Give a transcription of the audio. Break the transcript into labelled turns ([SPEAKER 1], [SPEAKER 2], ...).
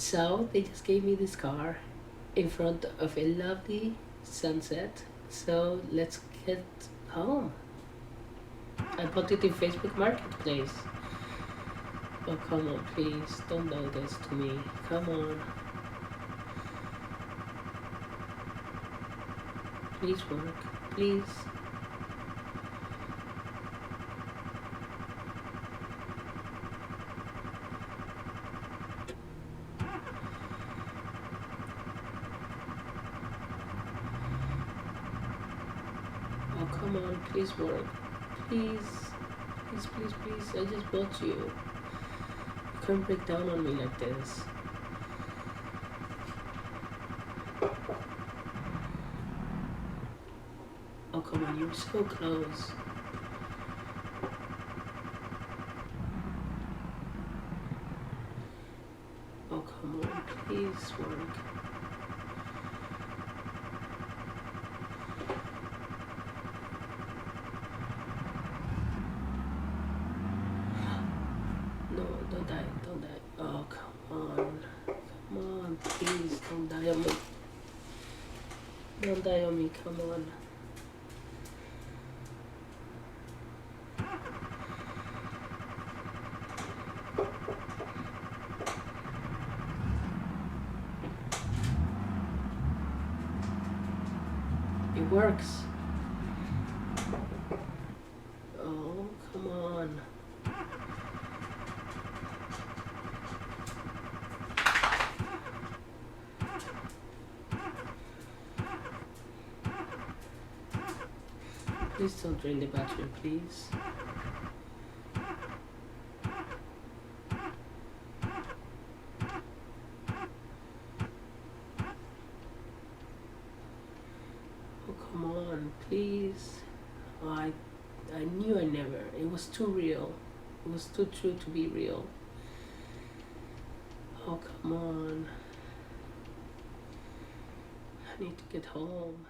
[SPEAKER 1] So they just gave me this car in front of a lovely sunset. So let's get home. I bought it in Facebook Marketplace. Oh, come on, please. Don't do this to me. Come on. Please work. Please. Oh, come on. Please work. Please. Please, please, please. I just bought you. You can't break down on me like this. Oh, come on. You're so close. Oh, come on. Please work. No, don't die. Don't die. Oh, come on. Come on. Please, don't die on me. Don't die on me. Come on. It works. Oh, come on. Please don't drain the battery, please. Oh, come on, please. Oh, I knew I never. It was too real. It was too true to be real. Oh, come on. I need to get home.